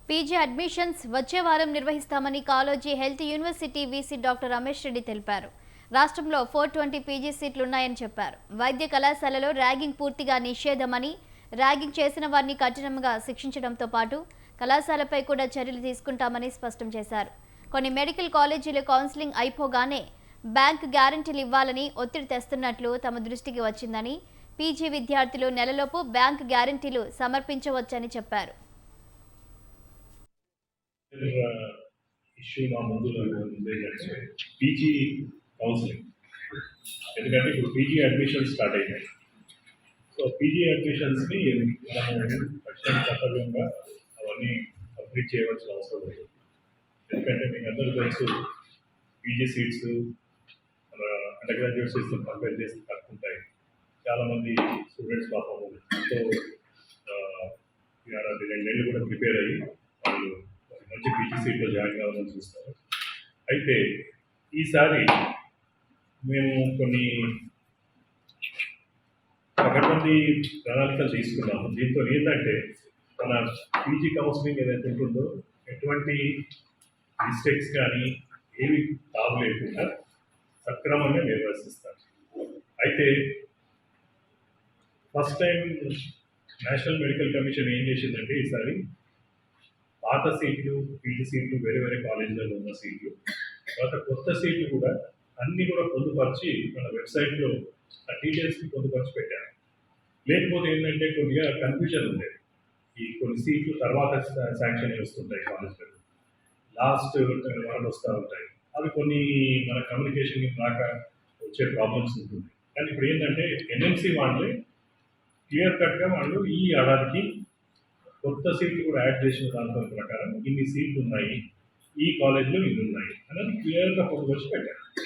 PG admissions వచ్చే వారం నిర్వహిస్తామని Kaloji health university VC doctor Ramesh Reddy తెలిపారు. రాష్ట్రంలో 420 పీజీ సీట్లున్నాయని చెప్పారు. వైద్య కళాశాలలో ర్యాగింగ్ పూర్తిగా నిషేధమని, ర్యాగింగ్ చేసిన వారిని కఠినంగా శిక్షించడంతో పాటు కళాశాలపై కూడా చర్యలు తీసుకుంటామని స్పష్టం చేశారు. కొన్ని మెడికల్ కాలేజీల కౌన్సిలింగ్ అయిపోగానే బ్యాంక్ గ్యారెంటీలు ఇవ్వాలని ఒత్తిడి తెస్తున్నట్లు తమ దృష్టికి వచ్చిందని, పీజీ విద్యార్థులు నెలలోపు బ్యాంక్ గ్యారెంటీలు సమర్పించవచ్చని చెప్పారు. ఇష్యూ మా ముందు ఏంటంటే పీజీ కౌన్సిలింగ్. ఎందుకంటే ఇప్పుడు పీజీ అడ్మిషన్స్ స్టార్ట్ అయినాయి. సో పీజీ అడ్మిషన్స్ని మనం ఖచ్చితంగా కర్తవ్యంగా అవన్నీ కంప్లీట్ చేయవలసిన అవసరం లేదు. ఎందుకంటే మీకు అందరూ తెలుసు, పీజీ సీట్స్ మన అండర్ గ్రాడ్యుయేట్ సీట్స్ కంపేర్ చేసి తక్కువ ఉంటాయి. చాలామంది స్టూడెంట్స్ పాపం సో 2 నెలలు కూడా ప్రిపేర్ అయ్యి వాళ్ళు మంచి పీజీ సీట్లో జాయిన్ కావాలని చూస్తారు. అయితే ఈసారి మేము కొన్ని పకడ్బందీ ప్రణాళికలు తీసుకున్నాము. దీంతో ఏంటంటే మన పీజీ కౌన్సిలింగ్ ఏదైతే ఉంటుందో ఎటువంటి మిస్టేక్స్ కానీ ఏమి తావు లేకుండా సక్రమంగా నిర్వహిస్తారు. అయితే first time national medical commission ఏం చేసిందంటే ఈసారి పాత సీట్లు, పీజీ సీట్లు, వేరే వేరే కాలేజీలలో ఉన్న సీట్లు, తర్వాత కొత్త సీట్లు కూడా అన్నీ కూడా పొందుపరిచి మన వెబ్సైట్లో ఆ డీటెయిల్స్ని పొందుపరిచి పెట్టారు. లేకపోతే ఏంటంటే కొద్దిగా కన్ఫ్యూజన్ ఉండేది. ఈ కొన్ని సీట్లు తర్వాత శాంక్షన్ వస్తుంటాయి కాలేజ్లో, లాస్ట్ వరకు వస్తూ ఉంటాయి. అవి కొన్ని మన కమ్యూనికేషన్ రాక వచ్చే ప్రాబ్లమ్స్ ఉంటుంది. కానీ ఇప్పుడు ఏంటంటే ఎన్ఎంసీ వాళ్ళే క్లియర్ కట్గా వాళ్ళు ఈ ఏడాదికి కొత్త సీట్లు కూడా యాడ్ చేసిన దాంట్లో ప్రకారం ఇన్ని సీట్లు ఉన్నాయి, ఈ కాలేజ్లో ఇన్ని ఉన్నాయి అనేది క్లియర్గా పొందుపరిచి పెట్టారు.